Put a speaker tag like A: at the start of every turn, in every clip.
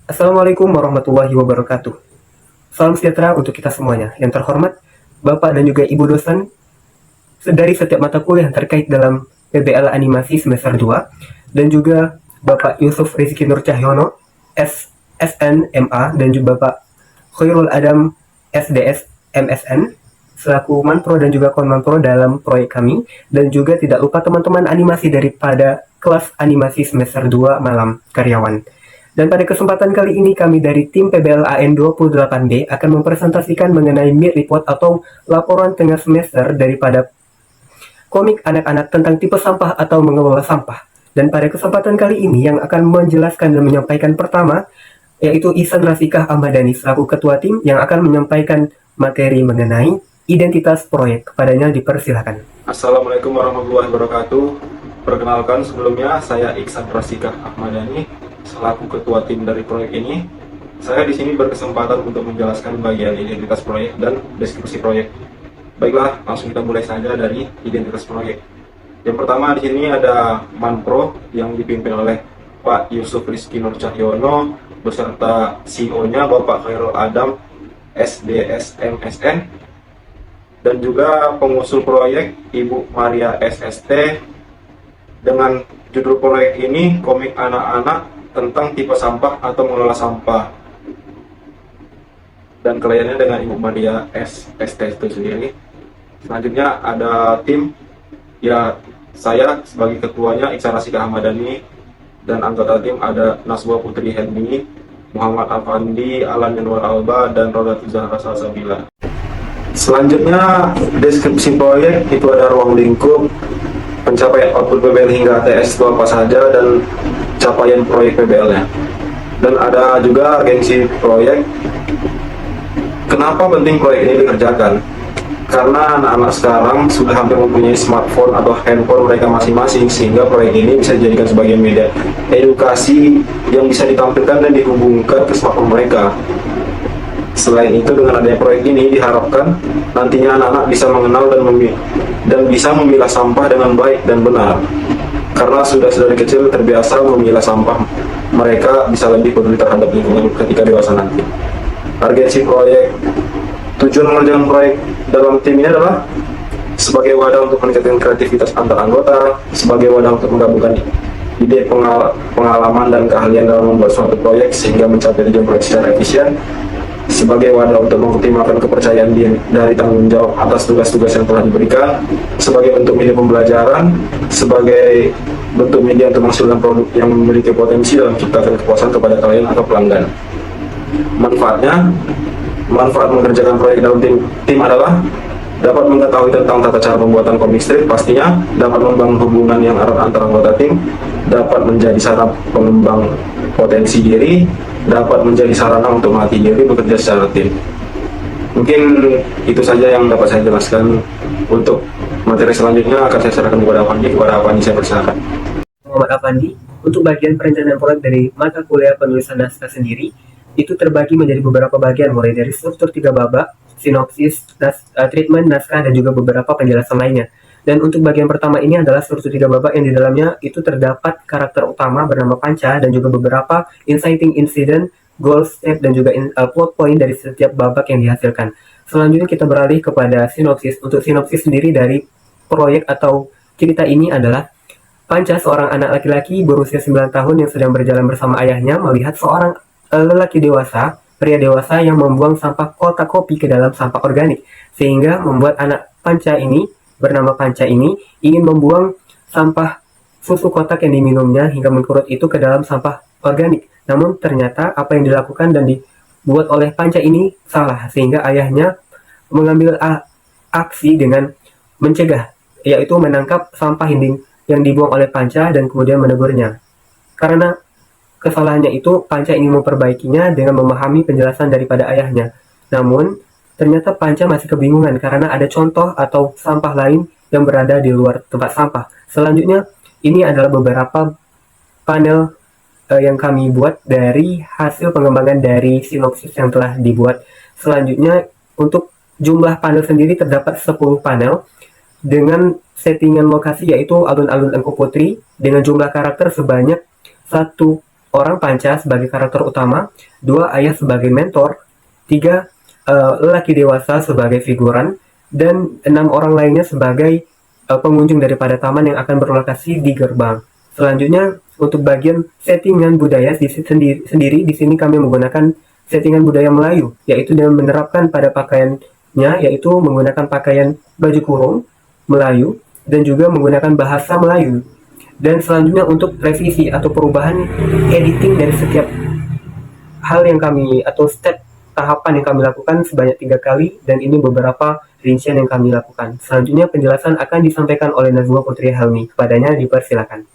A: Assalamualaikum warahmatullahi wabarakatuh. Salam sejahtera untuk kita semuanya. Yang terhormat, Bapak dan juga Ibu dosen dari setiap mata kuliah yang terkait dalam PBL Animasi semester 2, dan juga Bapak Yusuf Rizky Nur Cahyono, SNMA, dan juga Bapak Khairul Adam, SDS MSN, selaku Manpro dan juga Konmanpro dalam proyek kami, dan juga tidak lupa teman-teman animasi daripada kelas animasi semester 2 malam karyawan. Dan pada kesempatan kali ini kami dari tim PBLAN 28B akan mempresentasikan mengenai mid report atau laporan tengah semester daripada komik anak-anak tentang tipe sampah atau mengelola sampah. Dan pada kesempatan kali ini yang akan menjelaskan dan menyampaikan pertama yaitu Ihsan Rafikah Ahmadani selaku ketua tim yang akan menyampaikan materi mengenai identitas proyek. Kepadanya dipersilakan.
B: Assalamualaikum warahmatullahi wabarakatuh. Perkenalkan sebelumnya saya Ihsan Rafikah Ahmadani selaku ketua tim dari proyek ini. Saya di sini berkesempatan untuk menjelaskan bagian identitas proyek dan deskripsi proyek. Baiklah, langsung kita mulai saja dari identitas proyek. Yang pertama di sini ada Manpro yang dipimpin oleh Pak Yusuf Rizky Nur Cahyono beserta CEO-nya Bapak Khairul Adam, SDS MSN, dan juga pengusul proyek Ibu Maria SST dengan judul proyek ini komik anak-anak tentang tipe sampah atau mengelola sampah, dan kliennya dengan Ibu Maria SST itu sendiri. Selanjutnya ada tim, ya saya sebagai ketuanya Ihsan Rafikah Ahmadani, dan anggota tim ada Naswa Putri Helmi, Muhammad Afandi, Alan Yanwar Alba, dan Rodatul Zahra Salsabila. Selanjutnya deskripsi proyek itu ada ruang lingkup, pencapaian output PBL hingga ATS itu apa saja, dan capaian proyek PBL-nya. Dan ada juga urgensi proyek. Kenapa penting proyek ini dikerjakan? Karena anak-anak sekarang sudah hampir mempunyai smartphone atau handphone mereka masing-masing, sehingga proyek ini bisa dijadikan sebagai media edukasi yang bisa ditampilkan dan dihubungkan ke smartphone mereka. Selain itu, dengan adanya proyek ini diharapkan nantinya anak-anak bisa mengenal dan bisa memilah sampah dengan baik dan benar. Karena sudah dari kecil terbiasa memilah sampah, mereka bisa lebih peduli terhadap lingkungan ketika dewasa nanti. Urgensi proyek. Tujuan mengerjakan proyek dalam tim ini adalah sebagai wadah untuk meningkatkan kreativitas antar anggota, sebagai wadah untuk menggabungkan ide, pengalaman, dan keahlian dalam membuat suatu proyek sehingga mencapai tujuan proyek secara efisien, sebagai wadah untuk mengoptimalkan kepercayaan diri dari tanggung jawab atas tugas-tugas yang telah diberikan, sebagai bentuk media pembelajaran, sebagai bentuk media untuk menghasilkan produk yang memiliki potensi dalam menciptakan kepuasan kepada klien atau pelanggan. Manfaat mengerjakan proyek dalam tim adalah dapat mengetahui tentang tata cara pembuatan komik strip, pastinya dapat membangun hubungan yang erat antara anggota tim, dapat menjadi sarana pengembang potensi diri, dapat menjadi sarana untuk melatih diri bekerja secara tim. Mungkin itu saja yang dapat saya jelaskan. Untuk materi selanjutnya akan saya serahkan kepada Afandi. Saya persilakan.
A: Muhammad Afandi, untuk bagian perencanaan proyek dari mata kuliah penulisan naskah sendiri, itu terbagi menjadi beberapa bagian, mulai dari struktur 3 babak, sinopsis, treatment, naskah, dan juga beberapa penjelasan lainnya. Dan untuk bagian pertama ini adalah struktur 3 babak yang di dalamnya itu terdapat karakter utama bernama Panca dan juga beberapa inciting incident, goal step, dan juga plot point dari setiap babak yang dihasilkan. Selanjutnya kita beralih kepada sinopsis. Untuk sinopsis sendiri dari proyek atau cerita ini adalah Panca, seorang anak laki-laki berusia 9 tahun yang sedang berjalan bersama ayahnya, melihat seorang lelaki dewasa, pria dewasa yang membuang sampah kotak kopi ke dalam sampah organik, sehingga membuat anak Panca ini, bernama Panca ini, ingin membuang sampah susu kotak yang diminumnya hingga mengkurut itu ke dalam sampah organik. Namun ternyata apa yang dilakukan dan dibuat oleh Panca ini salah, sehingga ayahnya mengambil aksi dengan mencegah, yaitu menangkap sampah yang dibuang oleh Panca dan kemudian menegurnya. Karena kesalahannya itu, Panca ingin memperbaikinya dengan memahami penjelasan daripada ayahnya. Namun, ternyata Panca masih kebingungan karena ada contoh atau sampah lain yang berada di luar tempat sampah. Selanjutnya, ini adalah beberapa panel yang kami buat dari hasil pengembangan dari sinopsis yang telah dibuat. Selanjutnya, untuk jumlah panel sendiri terdapat 10 panel dengan settingan lokasi yaitu alun-alun Engku Putri dengan jumlah karakter sebanyak 1 orang panca sebagai karakter utama, 2 ayah sebagai mentor, 3 lelaki dewasa sebagai figuran, dan 6 orang lainnya sebagai pengunjung daripada taman yang akan berlokasi di gerbang. Selanjutnya untuk bagian settingan budaya sendiri di sini kami menggunakan settingan budaya Melayu, yaitu dengan menerapkan pada pakaiannya, yaitu menggunakan pakaian baju kurung Melayu dan juga menggunakan bahasa Melayu. Dan selanjutnya untuk revisi atau perubahan editing dari setiap hal yang kami atau step tahapan yang kami lakukan sebanyak 3 kali, dan ini beberapa rincian yang kami lakukan. Selanjutnya penjelasan akan disampaikan oleh Nazwa Putri Helmi. Kepadanya dipersilakan.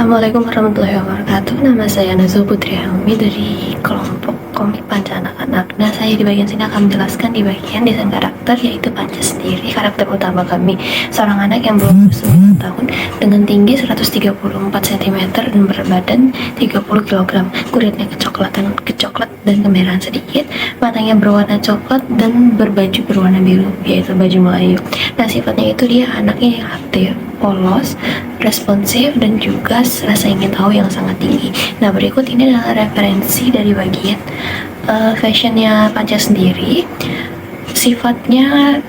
C: Assalamualaikum warahmatullahi wabarakatuh. Nama saya Nazwa Putri Helmi dari kelompok komik Panca Anak-anak. Nah, saya di bagian sini akan menjelaskan di bagian desain karakter, yaitu Panca sendiri. Karakter utama kami seorang anak yang belum berusia 9 tahun dengan tinggi 134 cm dan berat badan 30 kg. Kulitnya kecoklat dan kemerahan sedikit. Matanya berwarna coklat dan berbaju berwarna biru, yaitu baju Melayu. Nah, sifatnya itu dia anaknya yang aktif, polos, responsif, dan juga rasa ingin tahu yang sangat tinggi. Nah, berikut ini adalah referensi dari bagian fashionnya Panca sendiri, sifatnya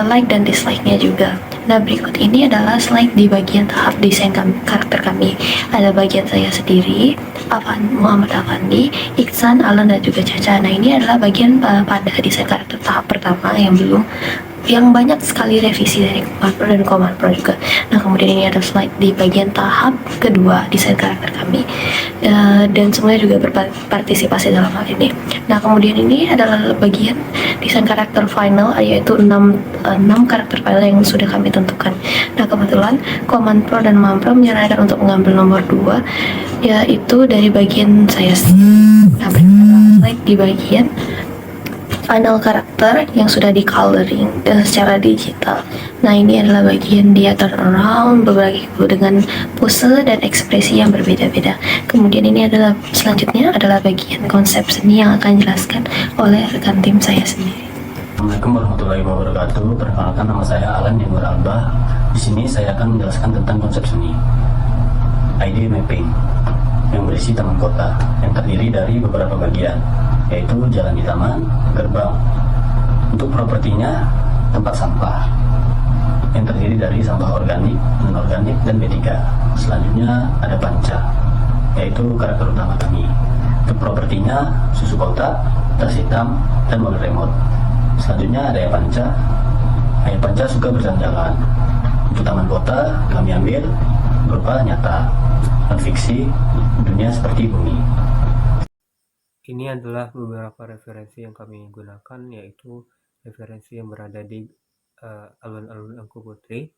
C: like dan dislike-nya juga. Nah, berikut ini adalah slide di bagian tahap desain karakter kami. Ada bagian saya sendiri, Muhammad Afandi, Iksan, Alan, dan juga Caca. Nah, ini adalah bagian pada desain karakter tahap pertama yang banyak sekali revisi dari Command Pro dan Command Pro juga. Nah, kemudian ini ada slide di bagian tahap kedua desain karakter kami, dan semuanya juga berpartisipasi dalam hal ini. Nah, kemudian ini adalah bagian desain karakter final, yaitu 6 karakter final yang sudah kami tentukan. Nah, kebetulan Command Pro dan Command Pro menyarankan untuk mengambil nomor 2, yaitu dari bagian saya sendiri. Nah, slide di bagian final karakter yang sudah di coloring dan secara digital. Nah, ini adalah bagian dia turn around dengan pose dan ekspresi yang berbeda-beda. Kemudian ini adalah selanjutnya adalah bagian konsep seni yang akan dijelaskan oleh rekan tim saya sendiri.
D: Assalamualaikum warahmatullahi wabarakatuh. Perkenalkan, nama saya Alan Yangur Alba. Di sini saya akan menjelaskan tentang konsep seni ID mapping yang berisi taman kota yang terdiri dari beberapa bagian, yaitu jalan di taman, gerbang. Untuk propertinya, tempat sampah yang terdiri dari sampah organik, non-organik, dan B3. Selanjutnya ada panca, yaitu karakter utama kami. Untuk propertinya, susu kotak, tas hitam, dan mobil remote. Selanjutnya ada Ayah Panca. Ayah Panca suka berjalan-jalan. Untuk taman kota, kami ambil berupa nyata, non-fiksi, dunia seperti bumi.
A: Ini adalah beberapa referensi yang kami gunakan, yaitu referensi yang berada di alun-alun Angku Putri.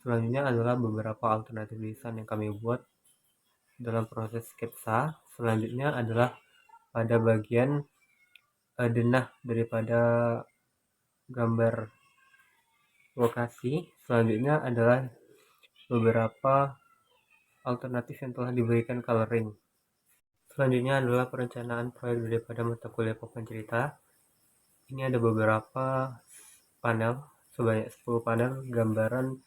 A: Selanjutnya adalah beberapa alternatif desain yang kami buat dalam proses sketsa. Selanjutnya adalah pada bagian denah daripada gambar lokasi. Selanjutnya adalah beberapa alternatif yang telah diberikan coloring. Selanjutnya adalah perencanaan proyek daripada mata kuliah papan cerita. Ini ada beberapa panel, sebanyak 10 panel gambaran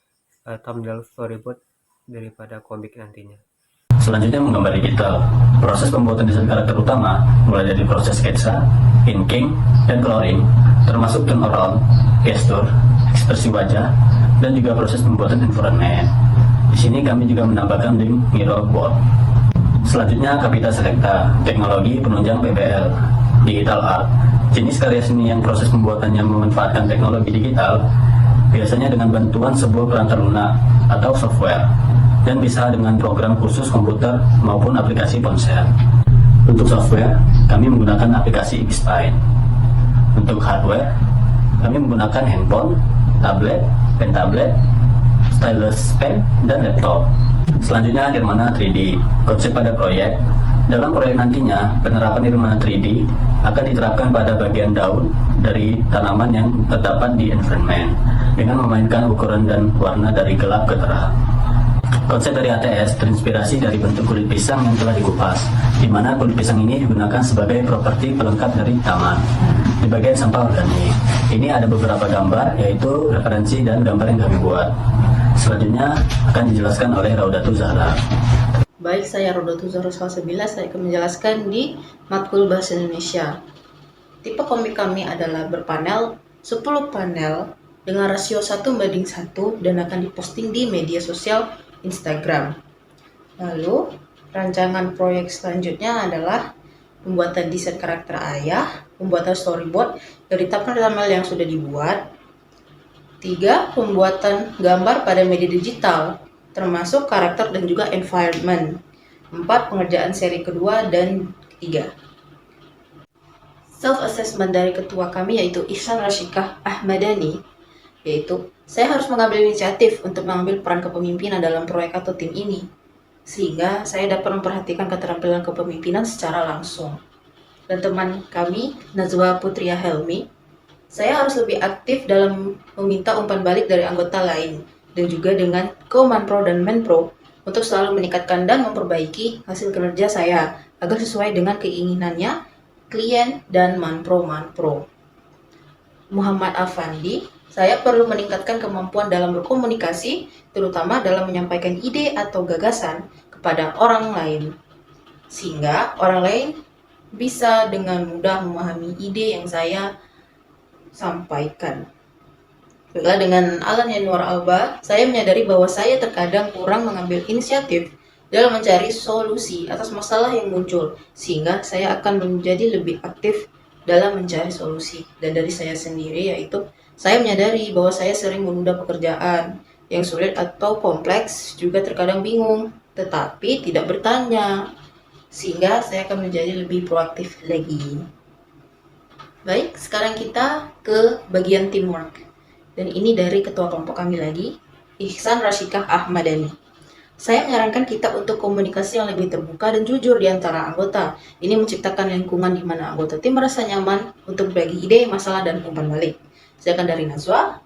A: thumbnail storyboard daripada komik nantinya.
D: Selanjutnya menggambar digital. Proses pembuatan desain karakter utama mulai dari proses sketsa, inking, dan coloring, termasuk turn around, gestur, ekspresi wajah, dan juga proses pembuatan environment. Di sini kami juga menambahkan link mirror board. Selanjutnya Kapita Selecta, teknologi penunjang PBL, digital art. Jenis karya seni yang proses pembuatannya memanfaatkan teknologi digital, biasanya dengan bantuan sebuah perangkat lunak atau software, dan bisa dengan program khusus komputer maupun aplikasi ponsel. Untuk software, kami menggunakan aplikasi Xpine. Untuk hardware, kami menggunakan handphone, tablet, pen tablet, stylus pen, dan laptop. Selanjutnya Nirmana 3D, konsep pada proyek. Dalam proyek nantinya, penerapan Nirmana 3D akan diterapkan pada bagian daun dari tanaman yang terdapat di environment dengan memainkan ukuran dan warna dari gelap ke terang. Konsep dari ATS terinspirasi dari bentuk kulit pisang yang telah dikupas, di mana kulit pisang ini digunakan sebagai properti pelengkap dari taman. Di bagian sampah organik, ini ada beberapa gambar, yaitu referensi dan gambar yang kami buat. Selanjutnya akan dijelaskan oleh Raudatul Zahra.
E: Baik, saya Rodotu Zahra Salsabila, saya akan menjelaskan di matkul Bahasa Indonesia. Tipe komik kami adalah berpanel, 10 panel dengan rasio 1:1 dan akan diposting di media sosial Instagram. Lalu, rancangan proyek selanjutnya adalah pembuatan desain karakter ayah, pembuatan storyboard dari thumbnail yang sudah dibuat. 3. Pembuatan gambar pada media digital, termasuk karakter dan juga environment. 4. Pengerjaan seri kedua dan ketiga. Self-assessment dari ketua kami yaitu Ihsan Rashikah Ahmadani, yaitu saya harus mengambil inisiatif untuk mengambil peran kepemimpinan dalam proyek atau tim ini, sehingga saya dapat memperhatikan keterampilan kepemimpinan secara langsung. Dan teman kami, Nazwa Putria Helmi, saya harus lebih aktif dalam meminta umpan balik dari anggota lain, dan juga dengan Komanpro dan Menpro untuk selalu meningkatkan dan memperbaiki hasil kinerja saya agar sesuai dengan keinginannya klien dan Manpro. Muhammad Afandi, saya perlu meningkatkan kemampuan dalam berkomunikasi, terutama dalam menyampaikan ide atau gagasan kepada orang lain, sehingga orang lain bisa dengan mudah memahami ide yang saya sampaikan. Baiklah, dengan Alan Yanuar Alba, saya menyadari bahwa saya terkadang kurang mengambil inisiatif dalam mencari solusi atas masalah yang muncul, sehingga saya akan menjadi lebih aktif dalam mencari solusi. Dan dari saya sendiri, yaitu saya menyadari bahwa saya sering menunda pekerjaan yang sulit atau kompleks, juga terkadang bingung, tetapi tidak bertanya, sehingga saya akan menjadi lebih proaktif lagi. Baik, sekarang kita ke bagian teamwork. Dan ini dari ketua kelompok kami lagi, Ihsan Rashikah Ahmadani. Saya menyarankan kita untuk komunikasi yang lebih terbuka dan jujur di antara anggota. Ini menciptakan lingkungan di mana anggota tim merasa nyaman untuk berbagi ide, masalah, dan umpan balik. Sedangkan dari Nazwa,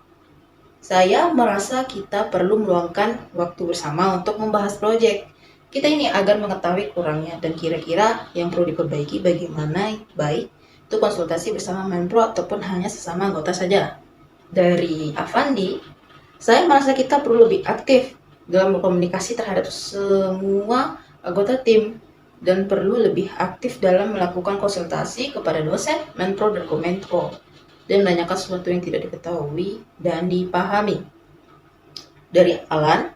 E: saya merasa kita perlu meluangkan waktu bersama untuk membahas proyek kita ini agar mengetahui kurangnya dan kira-kira yang perlu diperbaiki bagaimana baik itu konsultasi bersama Menpro ataupun hanya sesama anggota saja. Dari Avandi, saya merasa kita perlu lebih aktif dalam berkomunikasi terhadap semua anggota tim dan perlu lebih aktif dalam melakukan konsultasi kepada dosen, Menpro, dan Komenpro dan menanyakan sesuatu yang tidak diketahui dan dipahami. Dari Alan,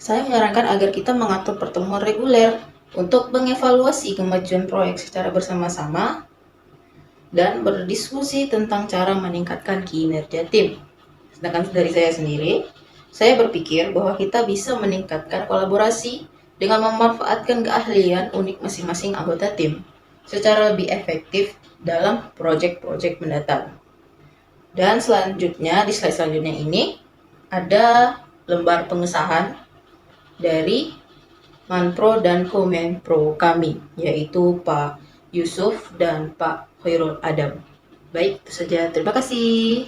E: saya menyarankan agar kita mengatur pertemuan reguler untuk mengevaluasi kemajuan proyek secara bersama-sama dan berdiskusi tentang cara meningkatkan kinerja tim. Sedangkan dari saya sendiri, saya berpikir bahwa kita bisa meningkatkan kolaborasi dengan memanfaatkan keahlian unik masing-masing anggota tim secara lebih efektif dalam proyek-proyek mendatang. Dan selanjutnya, di slide selanjutnya ini, ada lembar pengesahan dari Manpro dan Komenpro kami, yaitu Pak Yusuf dan Pak Khairul Adam. Baik, itu saja. Terima kasih.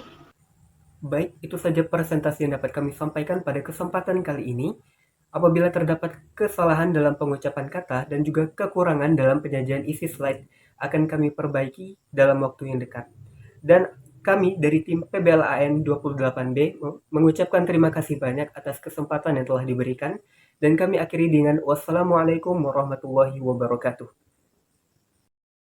A: Baik, itu saja presentasi yang dapat kami sampaikan pada kesempatan kali ini. Apabila terdapat kesalahan dalam pengucapan kata dan juga kekurangan dalam penyajian isi slide, akan kami perbaiki dalam waktu yang dekat. Dan kami dari tim PBLAN 28B mengucapkan terima kasih banyak atas kesempatan yang telah diberikan. Dan kami akhiri dengan wassalamualaikum warahmatullahi wabarakatuh.